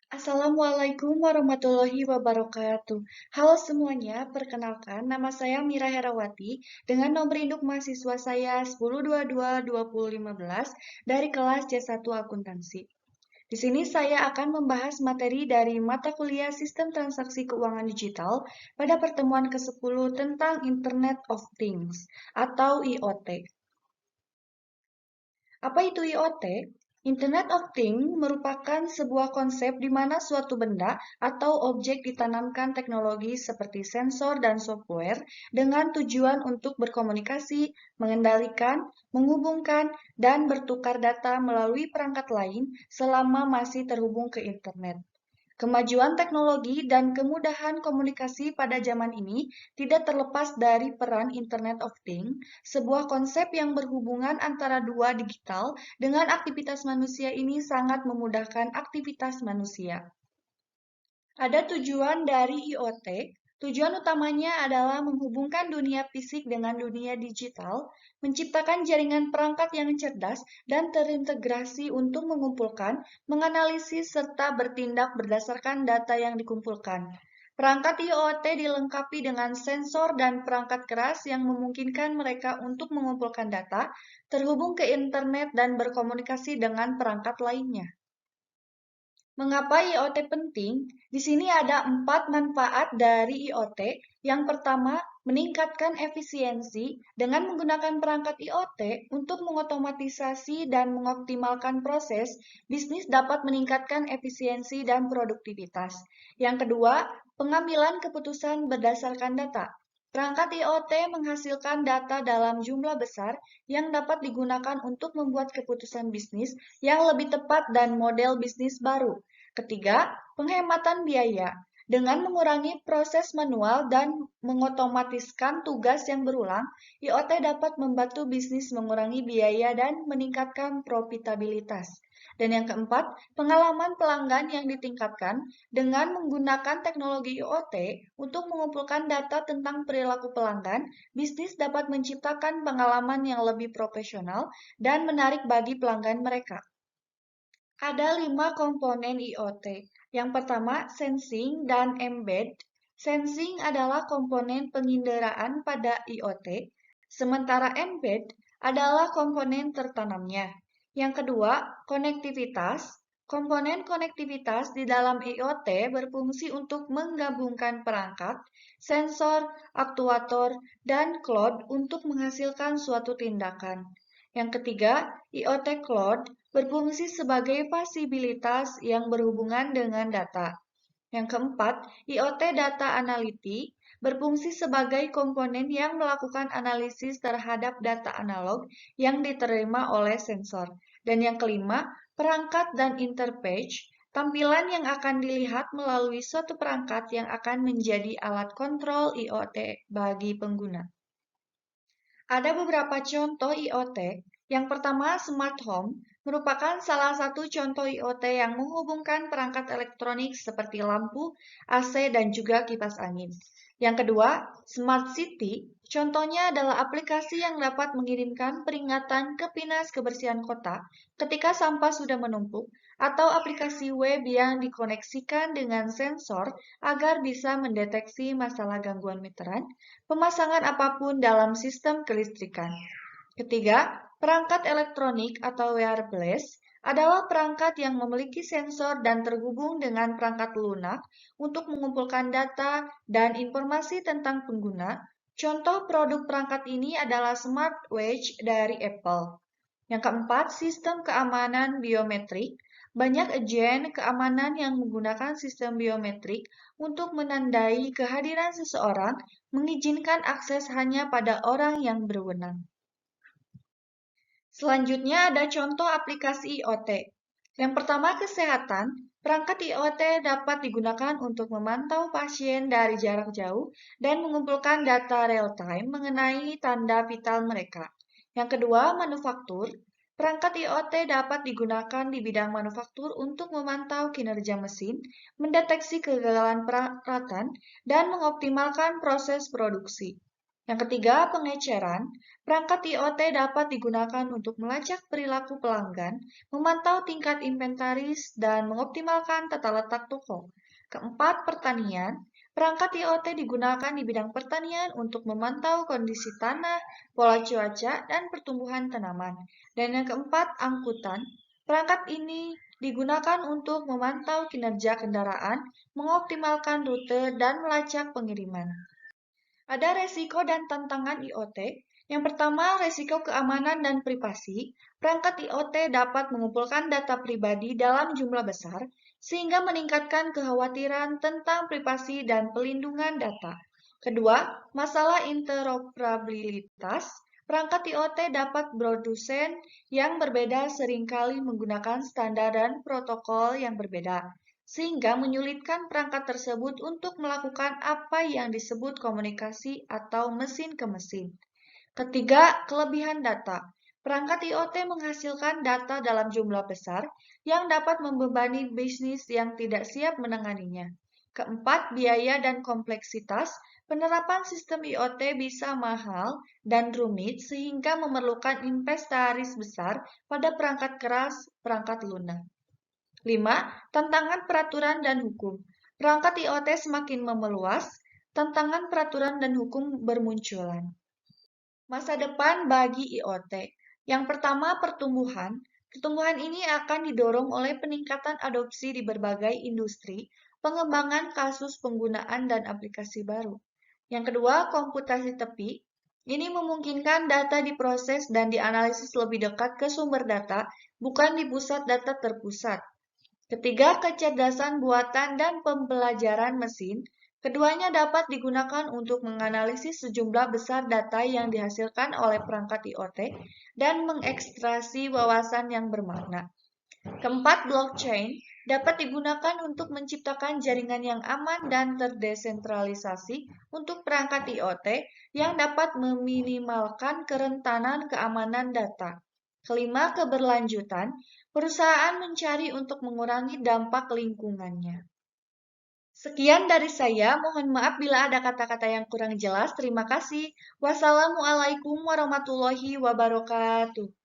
Assalamualaikum warahmatullahi wabarakatuh. Halo semuanya, perkenalkan nama saya Mira Herawati dengan nomor induk mahasiswa saya 1022-2015 dari kelas C1 Akuntansi. Di sini saya akan membahas materi dari mata kuliah Sistem Transaksi Keuangan Digital pada pertemuan ke-10 tentang Internet of Things atau IoT. Apa itu IoT? Internet of Things merupakan sebuah konsep di mana suatu benda atau objek ditanamkan teknologi seperti sensor dan software dengan tujuan untuk berkomunikasi, mengendalikan, menghubungkan, dan bertukar data melalui perangkat lain selama masih terhubung ke internet. Kemajuan teknologi dan kemudahan komunikasi pada zaman ini tidak terlepas dari peran Internet of Things, sebuah konsep yang berhubungan antara dua digital dengan aktivitas manusia ini sangat memudahkan aktivitas manusia. Ada tujuan dari IoT. Tujuan utamanya adalah menghubungkan dunia fisik dengan dunia digital, menciptakan jaringan perangkat yang cerdas dan terintegrasi untuk mengumpulkan, menganalisis, serta bertindak berdasarkan data yang dikumpulkan. Perangkat IoT dilengkapi dengan sensor dan perangkat keras yang memungkinkan mereka untuk mengumpulkan data, terhubung ke internet, dan berkomunikasi dengan perangkat lainnya. Mengapa IoT penting? Di sini ada 4 manfaat dari IoT. Yang pertama, meningkatkan efisiensi dengan menggunakan perangkat IoT untuk mengotomatisasi dan mengoptimalkan proses, bisnis dapat meningkatkan efisiensi dan produktivitas. Yang kedua, pengambilan keputusan berdasarkan data. Perangkat IoT menghasilkan data dalam jumlah besar yang dapat digunakan untuk membuat keputusan bisnis yang lebih tepat dan model bisnis baru. Ketiga, penghematan biaya. Dengan mengurangi proses manual dan mengotomatiskan tugas yang berulang, IoT dapat membantu bisnis mengurangi biaya dan meningkatkan profitabilitas. Dan yang keempat, pengalaman pelanggan yang ditingkatkan dengan menggunakan teknologi IoT untuk mengumpulkan data tentang perilaku pelanggan, bisnis dapat menciptakan pengalaman yang lebih profesional dan menarik bagi pelanggan mereka. Ada 5 komponen IoT. Yang pertama, sensing dan embed. Sensing adalah komponen penginderaan pada IoT, sementara embed adalah komponen tertanamnya. Yang kedua, konektivitas. Komponen konektivitas di dalam IoT berfungsi untuk menggabungkan perangkat, sensor, aktuator, dan cloud untuk menghasilkan suatu tindakan. Yang ketiga, IoT Cloud berfungsi sebagai fasilitas yang berhubungan dengan data. Yang keempat, IoT Data Analytics berfungsi sebagai komponen yang melakukan analisis terhadap data analog yang diterima oleh sensor. Dan yang kelima, perangkat dan interface, tampilan yang akan dilihat melalui suatu perangkat yang akan menjadi alat kontrol IoT bagi pengguna. Ada beberapa contoh IoT. Yang pertama, smart home merupakan salah satu contoh IoT yang menghubungkan perangkat elektronik seperti lampu, AC, dan juga kipas angin. Yang kedua, smart city, contohnya adalah aplikasi yang dapat mengirimkan peringatan ke Dinas Kebersihan Kota ketika sampah sudah menumpuk, atau aplikasi web yang dikoneksikan dengan sensor agar bisa mendeteksi masalah gangguan meteran, pemasangan apapun dalam sistem kelistrikan. Ketiga, perangkat elektronik atau wearables adalah perangkat yang memiliki sensor dan terhubung dengan perangkat lunak untuk mengumpulkan data dan informasi tentang pengguna. Contoh produk perangkat ini adalah smartwatch dari Apple. Yang keempat, sistem keamanan biometrik. Banyak agen keamanan yang menggunakan sistem biometrik untuk menandai kehadiran seseorang, mengizinkan akses hanya pada orang yang berwenang. Selanjutnya ada contoh aplikasi IoT. Yang pertama, kesehatan. Perangkat IoT dapat digunakan untuk memantau pasien dari jarak jauh dan mengumpulkan data real-time mengenai tanda vital mereka. Yang kedua, manufaktur. Perangkat IoT dapat digunakan di bidang manufaktur untuk memantau kinerja mesin, mendeteksi kegagalan peralatan, dan mengoptimalkan proses produksi. Yang ketiga, pengeceran. Perangkat IoT dapat digunakan untuk melacak perilaku pelanggan, memantau tingkat inventaris, dan mengoptimalkan tata letak toko. Keempat, pertanian. Perangkat IoT digunakan di bidang pertanian untuk memantau kondisi tanah, pola cuaca, dan pertumbuhan tanaman. Dan yang keempat, angkutan. Perangkat ini digunakan untuk memantau kinerja kendaraan, mengoptimalkan rute, dan melacak pengiriman. Ada resiko dan tantangan IoT. Yang pertama, resiko keamanan dan privasi. Perangkat IoT dapat mengumpulkan data pribadi dalam jumlah besar, sehingga meningkatkan kekhawatiran tentang privasi dan pelindungan data. Kedua, masalah interoperabilitas. Perangkat IoT dapat produsen yang berbeda seringkali menggunakan standar dan protokol yang berbeda, sehingga menyulitkan perangkat tersebut untuk melakukan apa yang disebut komunikasi atau mesin ke mesin. Ketiga, kelebihan data. Perangkat IoT menghasilkan data dalam jumlah besar yang dapat membebani bisnis yang tidak siap menanganinya. Keempat, biaya dan kompleksitas. Penerapan sistem IoT bisa mahal dan rumit sehingga memerlukan inventaris besar pada perangkat keras, perangkat lunak. 5. Tantangan peraturan dan hukum. Perangkat IoT semakin memeluas, tantangan peraturan dan hukum bermunculan. Masa depan bagi IoT. Yang pertama, pertumbuhan. Pertumbuhan ini akan didorong oleh peningkatan adopsi di berbagai industri, pengembangan kasus penggunaan dan aplikasi baru. Yang kedua, komputasi tepi. Ini memungkinkan data diproses dan dianalisis lebih dekat ke sumber data, bukan di pusat data terpusat. Ketiga, kecerdasan buatan dan pembelajaran mesin. Keduanya dapat digunakan untuk menganalisis sejumlah besar data yang dihasilkan oleh perangkat IoT dan mengekstrasi wawasan yang bermakna. Keempat, blockchain dapat digunakan untuk menciptakan jaringan yang aman dan terdesentralisasi untuk perangkat IoT yang dapat meminimalkan kerentanan keamanan data. Kelima, keberlanjutan. Perusahaan mencari untuk mengurangi dampak lingkungannya. Sekian dari saya, mohon maaf bila ada kata-kata yang kurang jelas. Terima kasih. Wassalamualaikum warahmatullahi wabarakatuh.